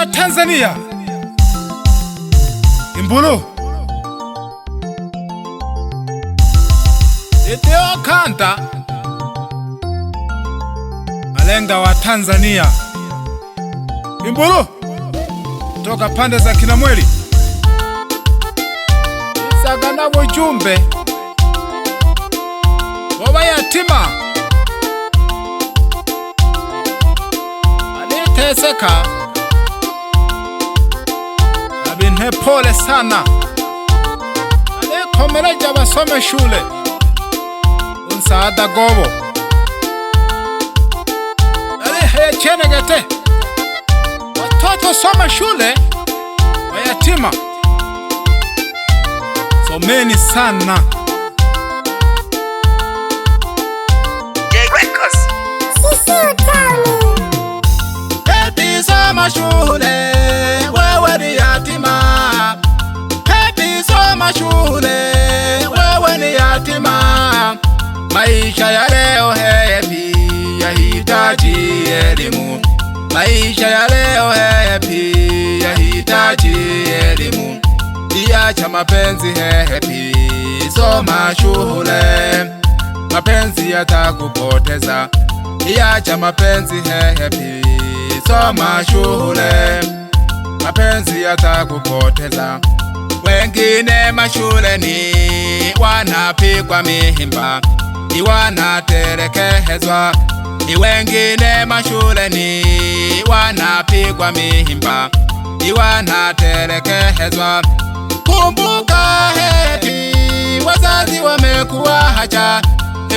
wa Tanzania, Imbulu Ideo Kanta, malenga wa Tanzania, Imbulu toka pande za Kinamweli, Sagana Bujumbe, Baba yatima aliteseka, abinhe pole sana, alikomereja basome shule, unsaada gobo, alihechenegete watoto soma shule, wayatima someni sana. Happy soma shule, wewe ni yatima. Happy soma shule, wewe ni yatima. Maisha ya leo happy yahitaji elimu. Maisha ya leo happy yahitaji elimu. Iacha mapenzi happy, soma shule. Mapenzi yatakupoteza. Iacha mapenzi happy, soma shule. Mapenzi yatakupoteza. Wengine mashuleni wanapigwa mihimba, ni wanatelekezwa. Ni wengine mashuleni wanapigwa mihimba, ni wanatelekezwa. Kumbuka happy, wazazi wamekuacha,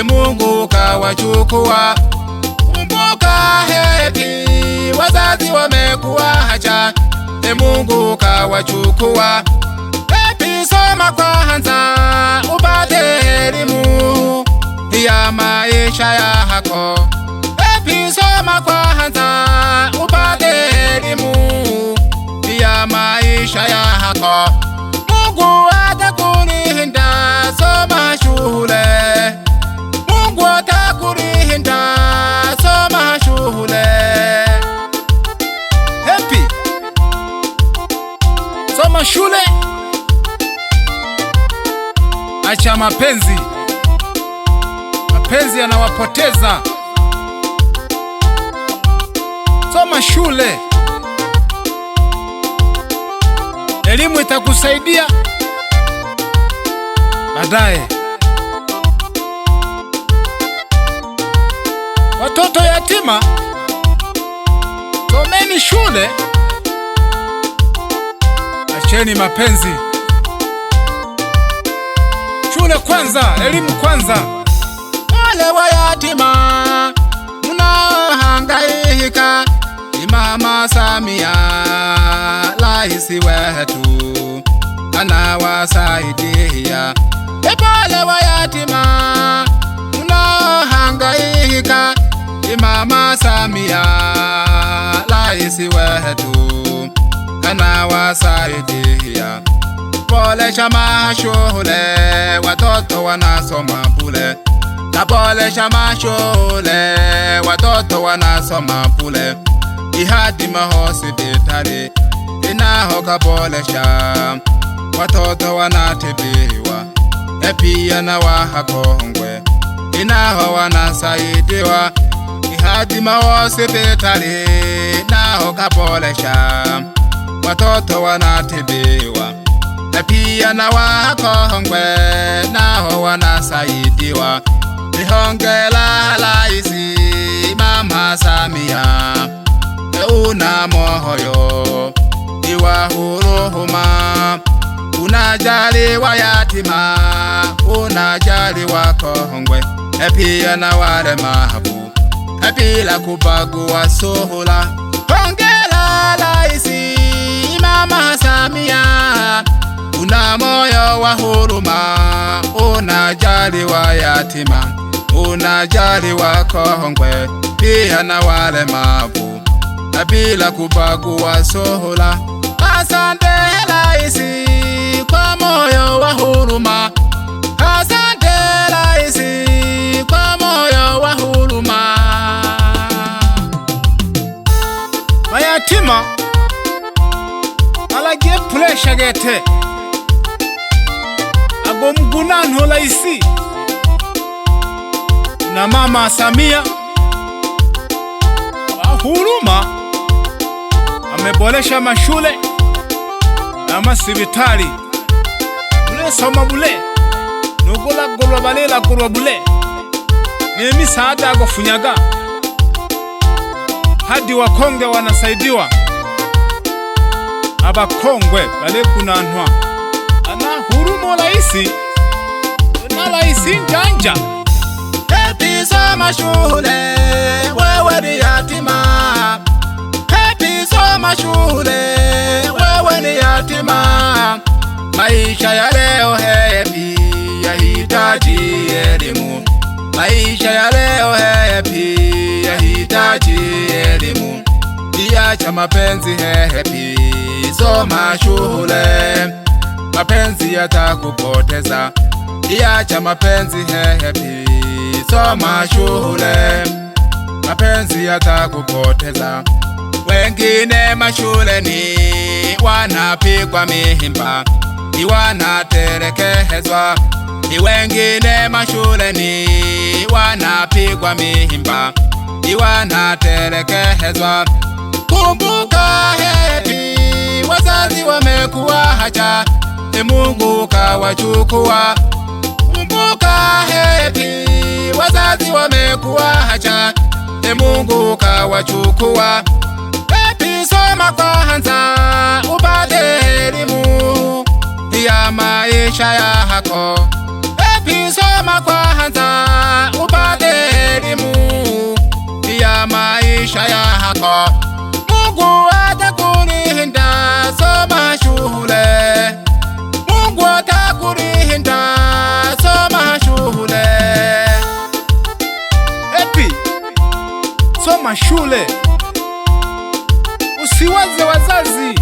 Mungu kawachukua. Kumbuka happy, wazazi wamekuacha, Mungu kawachukua. Happy soma kwanza upate elimu ya maisha yako. Happy soma kwanza upate elimu ya maisha yako. Mungu atakulinda, soma shule. Mungu atakulinda, soma shule. Happy soma shule. Acha mapenzi, mapenzi yanawapoteza. Soma shule, elimu itakusaidia baadaye. Watoto yatima, someni shule. Acheni mapenzi, shule kwanza, elimu kwanza. Wale wa yatima mnahangaika, ni Mama Samia rais wetu anawasaidia. Wale wa yatima mnahangaika, ni Mama Samia rais wetu anawasaidia. Bolesha mashule, watoto wanasoma bure. Bolesha mashule, watoto wanasoma bure. Ihadi mahospitali inaho kabolesha, watoto wanatibiwa. Pia na wahakongwe inaho wanasaidiwa. Ihadi mahospitali inaho kabolesha, watoto wanatibiwa. Pia na wakongwe nao wanasaidiwa. Hongera rais Mama Samia, una moyo iwa huruma. Unajali wa yatima, unajali wakongwe, pia na walemavu, bila kubagua suhula. Hongera rais Mama Samia, una moyo wa huruma. Unajali wa yatima, unajali wakongwe, pia na walemavu, bila kubagua suhula. Asante rais kwa moyo wa huruma. Asante rais kwa moyo wa huruma. Mayatima bolesha gete agomgunanhola isi na Mama Samia wa huruma amebolesha mashule na masibitali bule soma bule nugula gulwa balela gulwa bule ni misaada agofunyaga hadi wakongwe wanasaidiwa abakongwe bale kunanwa ana huruma laisi na laisi njanja Happy soma shule wewe ni yatima. Happy soma shule wewe ni yatima. Maisha ya leo happy yahitaji elimu. Maisha ya leo happy yahitaji elimu. Iacha mapenzi happy soma shule. Mapenzi yatakupoteza. Iacha mapenzi happy soma shule. Mapenzi yatakupoteza. Wengine mashuleni wanapigwa mihimba, ni wanatelekezwa. Ni wengine mashuleni wanapigwa mihimba, ni wanatelekezwa. Kumbuka happy wazazi wamekuacha, Mungu kawachukua. Kumbuka happy wazazi wamekuacha, Mungu kawachukua. Happy soma kwanza upate elimu ya maisha yako. Happy soma kwanza upate elimu ya maisha yako. Mungu atakulinda, soma shule. Mungu atakulinda, soma shule. Happy soma shule. Usiwaze wazazi,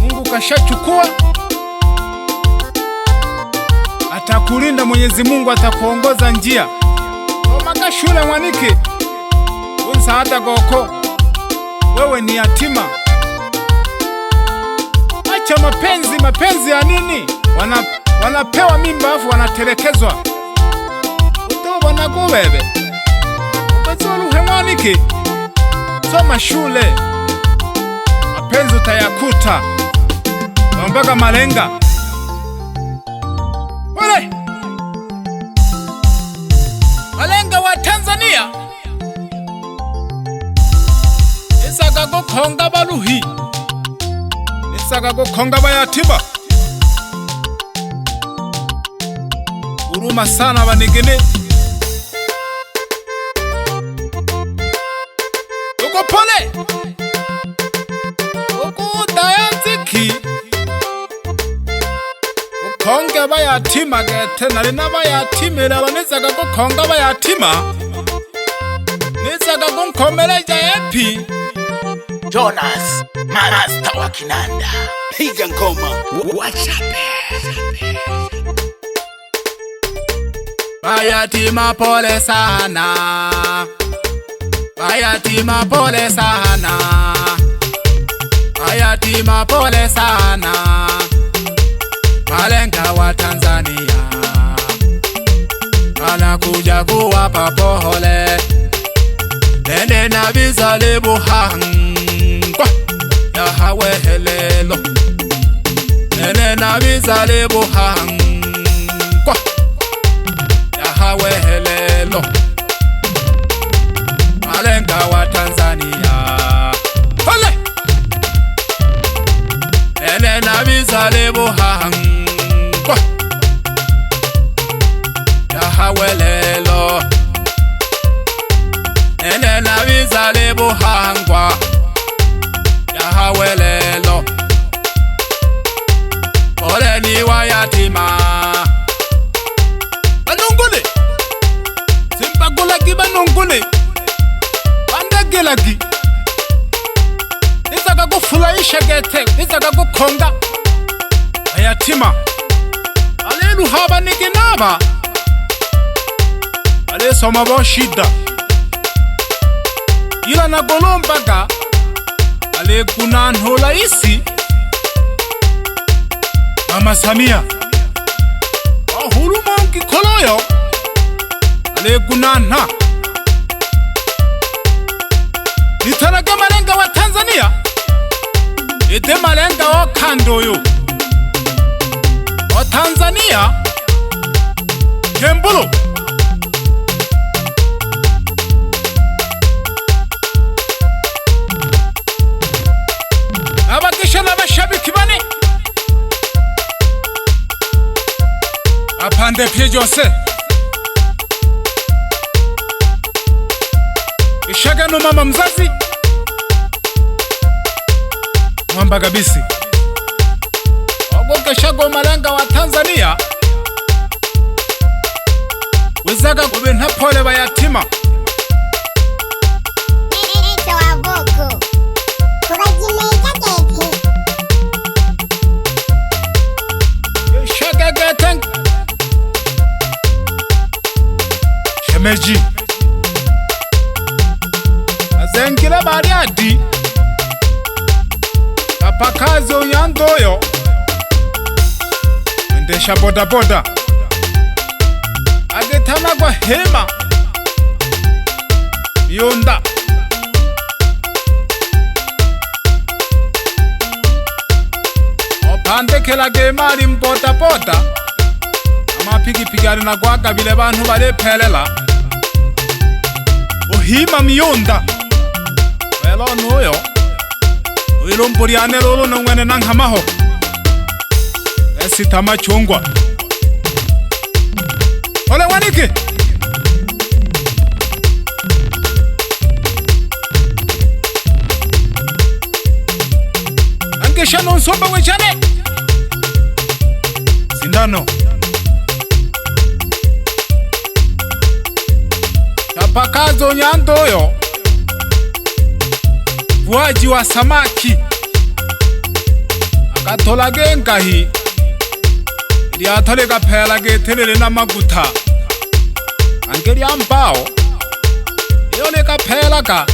Mungu kashachukua. Atakulinda Mwenyezi Mungu, atakuongoza njia. Soma shule mwanike. Unsaada goko. Wewe ni yatima. Acha mapenzi ya nini? Wanapewa mimba afu wanatelekezwa. Utobona kubebe. Ukazolu mwanike. Soma shule. Mapenzi utayakuta. Naombaga malenga. Wale malenga wa Tanzania isaga gukonga baruhi, isaga gukonga bayatima. Huruma sana banigene. Uko pole dayanziki ukonga bayatima gete nari n'abayatimira banizaga gukonga bayatima nizaga gunkomereja Happy Jonas Marasta wa Kinanda, piga ngoma wachape. Bayatima pole sana, bayatima pole sana, bayatima pole sana. Malenga wa Tanzania anakuja kuwapa pole. Nene na bizale buhangwa ya hawehelelo. Nene na bizale buhangwa ya hawehelelo. Malenga wa Tanzania pole. Nene na bizale buhangwa ya hawelelo. Nene na bizale buhangwa ya hawelelo. Ole ni wa yatima banungule, simpagulagi banungule, bandagelagi. Nizaga gufurahisha gete, nizaga gukonga yatima. Alelu haba niginaba, ale soma bo shida. Ila na golombaga ale kunanhola isi Mama Samia ahuruma ukikoloyo alegunana nitaraga malenga wa Tanzania ete malenga wa kandoyo wa Tanzania Kembulu abakisha n'abashabiki bane apande pye Jose ishaga no mama mzazi mwamba kabisi ogokeshago malenga wa Tanzania wezaga kube ntapole bayatima ishaga geteng shemeji azengira bari adi kapakazi unyandoyo endesha boda boda agetana kwa hema yonda opandekela gemari mboda boda amapikipiki ari nagwaga bile bantu barephelela ohima miyonda welo nuyo uilompuriane lolo nongwene nanghamaho esitama chungwa ole waniki angesha no nsomba wechane sindano kapakazo nyandoyo vuaji wa samaki akatola gengahi lyatole gaphela gethelele namaguta angeli ambao yole gaphela ka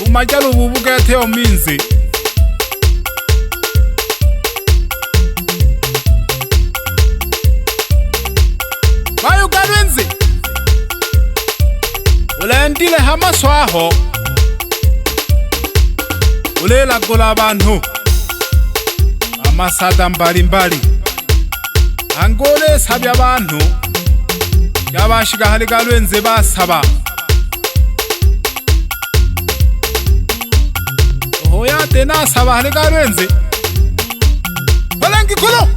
umajalo bubugethe ominzi bayo kalwenzi ulendile hamaswaho ulela gola abantu amasada mbalimbali angole sabya abantu yabashiga hali galwenze basaba oya tena saba hali galwenze balangi kulo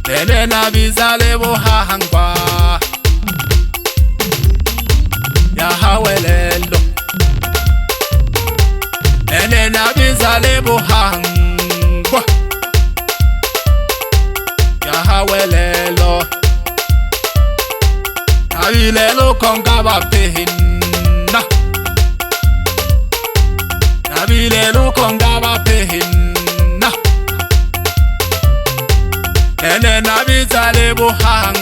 lele na bizale bohangwa ya hawelelo ene na bizale bohangwa ya hawelelo abilelo konga bapehinna abilelo konga bapehinna ene na bizale bohangwa